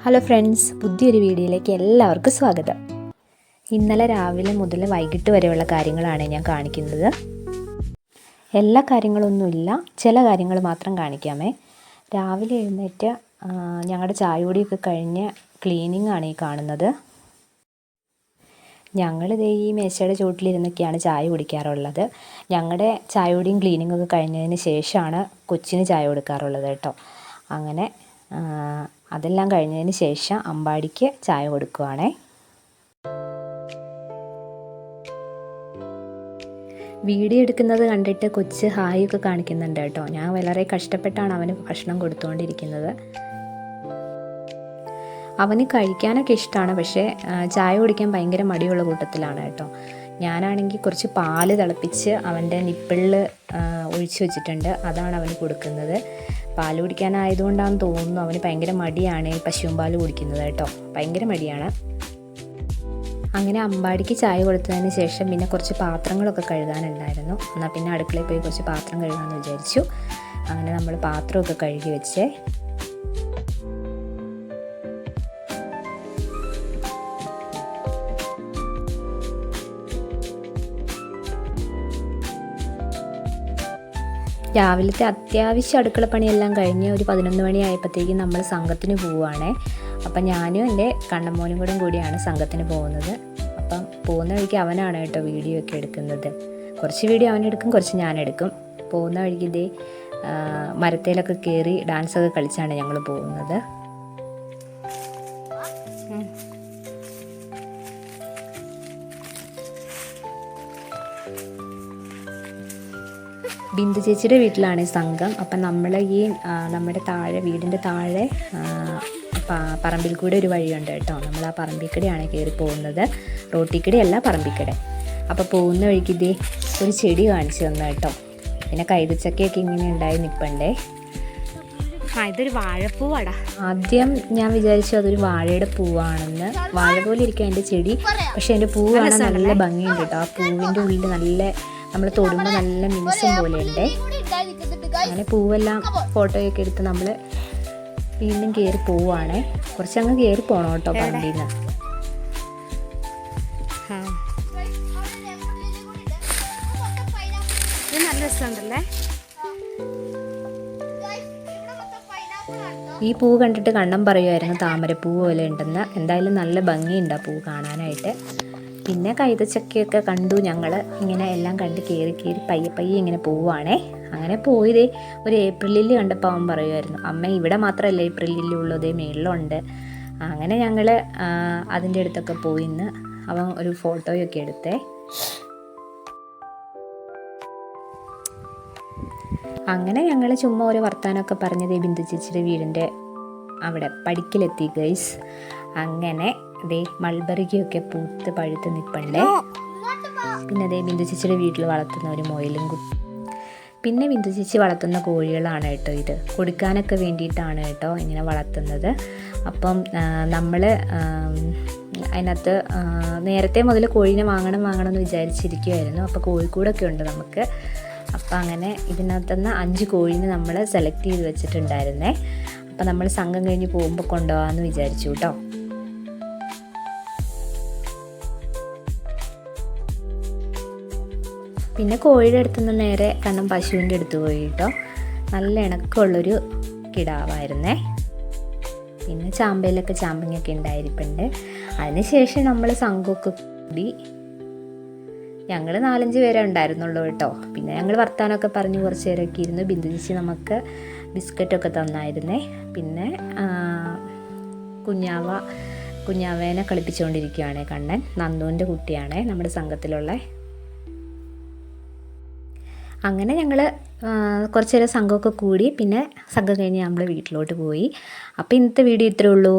Hello friends, പുതിയൊരു വീഡിയോയിലേക്ക് എല്ലാവർക്കും സ്വാഗതം. ഇന്നലെ രാവിലെ മുതൽ വൈകിട്ട് വരെയുള്ള കാര്യങ്ങളാണ് ഞാൻ കാണിക്കുന്നത്. എല്ലാ കാര്യങ്ങളൊന്നുമില്ല, ചില കാര്യങ്ങൾ മാത്രം കാണിക്കാമേ. രാവിലെ എഴുന്നേറ്റ് ഞങ്ങളുടെ ചായകുടിയൊക്കെ കഴിഞ്ഞ് ക്ലീനിങ് ആണ് ഈ കാണുന്നത്. ഞങ്ങളിത് ഈ മേശയുടെ ചുവട്ടിലിരുന്നൊക്കെയാണ് ചായ കുടിക്കാറുള്ളത്. ഞങ്ങളുടെ ചായകുടിയും ക്ലീനിങ്ങൊക്കെ കഴിഞ്ഞതിന് ശേഷമാണ് കൊച്ചിന് ചായ കൊടുക്കാറുള്ളത് കേട്ടോ. അങ്ങനെ അതെല്ലാം കഴിഞ്ഞതിന് ശേഷം അമ്പാടിക്ക് ചായ കൊടുക്കുവാണേ. വീഡിയോ എടുക്കുന്നത് കണ്ടിട്ട് കൊച്ച് ഹായ് ഒക്കെ കാണിക്കുന്നുണ്ട് കേട്ടോ. ഞാൻ വളരെ കഷ്ടപ്പെട്ടാണ് അവന് ഭക്ഷണം കൊടുത്തുകൊണ്ടിരിക്കുന്നത്. അവന് കഴിക്കാനൊക്കെ ഇഷ്ടമാണ്, പക്ഷേ ചായ കുടിക്കാൻ ഭയങ്കര മടിയുള്ള കൂട്ടത്തിലാണ് കേട്ടോ. ഞാനാണെങ്കിൽ കുറച്ച് പാല് തിളപ്പിച്ച് അവൻ്റെ നിപ്പിളിൽ ഒഴിച്ച് വെച്ചിട്ടുണ്ട്, അതാണ് അവന് കൊടുക്കുന്നത്. പാൽ കുടിക്കാനായതുകൊണ്ടാണെന്ന് തോന്നുന്നു അവന് ഭയങ്കര മടിയാണ് ഈ പശുവും പാൽ കുടിക്കുന്നത് കേട്ടോ, ഭയങ്കര മടിയാണ്. അങ്ങനെ അമ്പാടിക്ക് ചായ കൊടുത്തതിന് ശേഷം പിന്നെ കുറച്ച് പാത്രങ്ങളൊക്കെ കഴുകാനുണ്ടായിരുന്നു. എന്നാൽ പിന്നെ അടുക്കളയിൽ പോയി കുറച്ച് പാത്രം കഴുകാമെന്ന് വിചാരിച്ചു. അങ്ങനെ നമ്മൾ പാത്രമൊക്കെ കഴുകി വെച്ചേ. രാവിലത്തെ അത്യാവശ്യം അടുക്കളപ്പണിയെല്ലാം കഴിഞ്ഞ് ഒരു 11 മണിയായപ്പോഴത്തേക്കും നമ്മൾ സംഘത്തിന് പോവുകയാണേ. അപ്പം ഞാനും എൻ്റെ കണ്ണമ്മോനും കൂടിയാണ് സംഘത്തിന് പോകുന്നത്. അപ്പം പോകുന്ന വഴിക്ക് അവനാണ് കേട്ടോ വീഡിയോ ഒക്കെ എടുക്കുന്നത്. കുറച്ച് വീഡിയോ അവനെടുക്കും, കുറച്ച് ഞാനെടുക്കും. പോകുന്ന വഴിക്ക് ഇതേ മരത്തേലൊക്കെ കയറി ഡാൻസൊക്കെ കളിച്ചാണ് ഞങ്ങൾ പോകുന്നത്. ബിന്ദു ചേച്ചിയുടെ വീട്ടിലാണ് ഈ സംഘം. അപ്പം നമ്മൾ ഈ നമ്മുടെ വീടിൻ്റെ താഴെ പറമ്പിൽ കൂടെ ഒരു വഴിയുണ്ട് കേട്ടോ. നമ്മൾ ആ പറമ്പിക്കടയാണ് കയറി പോകുന്നത്, റോട്ടിക്കടയല്ല പറമ്പിക്കട. അപ്പോൾ പോകുന്ന വഴിക്ക് ഇതേ ഒരു ചെടി കാണിച്ചു തന്നു കേട്ടോ. പിന്നെ കൈതച്ചക്കയൊക്കെ ഇങ്ങനെ ഉണ്ടായി നിൽപ്പണ്ടേ. ഇതൊരു വാഴപ്പൂവാടാ. ആദ്യം ഞാൻ വിചാരിച്ചു അതൊരു വാഴയുടെ പൂവാണെന്ന്. വാഴ പോലെ ഇരിക്കും അതിൻ്റെ ചെടി, പക്ഷെ അതിൻ്റെ പൂവ് കാണാൻ നല്ല ഭംഗിയുണ്ട് കേട്ടോ. ആ പൂവിൻ്റെ ഉള്ളിൽ നല്ല, നമ്മൾ തൊടുമ്പോൾ നല്ല മിനുസം പോലെ ഉണ്ട്. അങ്ങനെ പൂവെല്ലാം ഫോട്ടോയൊക്കെ എടുത്ത് നമ്മൾ വീണ്ടും കയറി പോവുകയാണേ. കുറച്ചങ്ങ് കയറി പോകണം കേട്ടോ പറമ്പിൽ നിന്ന്. നല്ല രസമുണ്ടല്ലേ. ഈ പൂ കണ്ടിട്ട് കണ്ണം പറയുമായിരുന്നു താമരപ്പൂ പോലെ ഉണ്ടെന്ന്. എന്തായാലും നല്ല ഭംഗിയുണ്ട് ആ പൂ കാണാനായിട്ട്. പിന്നെ കൈതച്ചക്കയൊക്കെ കണ്ടു ഞങ്ങൾ. ഇങ്ങനെ എല്ലാം കണ്ട് കയറി പയ്യെ ഇങ്ങനെ പോവുകയാണേ. അങ്ങനെ പോയതേ ഒരു ഏപ്രിൽ ലില്ലി കണ്ടപ്പോൾ അവൻ പറയുമായിരുന്നു, അമ്മ ഇവിടെ മാത്രമല്ല ഏപ്രിൽ ലില്ലി ഉള്ളത്, മേളിലുണ്ട്. അങ്ങനെ ഞങ്ങൾ അതിൻ്റെ അടുത്തൊക്കെ പോയി നിന്ന് അവൻ ഒരു ഫോട്ടോയൊക്കെ എടുത്തേ. അങ്ങനെ ഞങ്ങൾ ചുമ്മാ ഒരു വർത്താനമൊക്കെ പറഞ്ഞതേ ബിന്ദു ചേച്ചിയുടെ വീടിൻ്റെ അവിടെ പടിക്കലെത്തി ഗൈസ്. അങ്ങനെ ദേ മൾബറിക്കൊക്കെ പൂത്ത് പഴുത്ത് നിൽപ്പണ്ടേ. പിന്നെ അതേ ബിന്ദു ചേച്ചിയുടെ വീട്ടിൽ വളർത്തുന്ന ഒരു മുയലും പിന്നെ ബിന്ദു ചേച്ചി വളർത്തുന്ന കോഴികളാണ് കേട്ടോ. ഇത് കൊടുക്കാനൊക്കെ വേണ്ടിയിട്ടാണ് കേട്ടോ ഇങ്ങനെ വളർത്തുന്നത്. അപ്പം നമ്മൾ അതിനകത്ത് നേരത്തെ മുതൽ കോഴീനെ വാങ്ങണം എന്ന് വിചാരിച്ചിരിക്കുമായിരുന്നു. അപ്പോൾ കോഴിക്കൂടൊക്കെ ഉണ്ട് നമുക്ക്. അപ്പം അങ്ങനെ ഇതിനകത്തുനിന്ന് 5 കോഴീനെ നമ്മൾ സെലക്ട് ചെയ്ത് വെച്ചിട്ടുണ്ടായിരുന്നേ. അപ്പം നമ്മൾ സംഘം കഴിഞ്ഞ് പോകുമ്പോൾ കൊണ്ടുപോകാമെന്ന് വിചാരിച്ചു കേട്ടോ. പിന്നെ കോഴിയുടെ അടുത്തുനിന്ന് നേരെ കണ്ണം പശുവിൻ്റെ അടുത്ത് പോയി കേട്ടോ. നല്ല ഇണക്കമുള്ളൊരു കിടാവായിരുന്നേ. പിന്നെ ചാമ്പയിലൊക്കെ ചാമ്പങ്ങയൊക്കെ ഉണ്ടായിരിപ്പുണ്ട്. അതിനുശേഷം നമ്മൾ സംഘമൊക്കെ കൂടി ഞങ്ങൾ 4-5 പേരെ ഉണ്ടായിരുന്നുള്ളൂ കേട്ടോ. പിന്നെ ഞങ്ങൾ വർത്താനമൊക്കെ പറഞ്ഞ് കുറച്ച് നേരമൊക്കെ ഇരുന്ന്. ബിന്ദു ചേച്ചി നമുക്ക് ബിസ്ക്കറ്റൊക്കെ തന്നായിരുന്നേ. പിന്നെ കുഞ്ഞാവേനെ കളിപ്പിച്ചുകൊണ്ടിരിക്കുകയാണ് കണ്ണൻ. നന്ദുവിൻ്റെ കുട്ടിയാണേ നമ്മുടെ സംഘത്തിലുള്ള. അങ്ങനെ ഞങ്ങൾ കുറച്ച് നേരം സംഘമൊക്കെ കൂടി. പിന്നെ സംഘം കഴിഞ്ഞ് നമ്മൾ വീട്ടിലോട്ട് പോയി. അപ്പോൾ ഇന്നത്തെ വീഡിയോ ഇത്രയേ ഉള്ളൂ.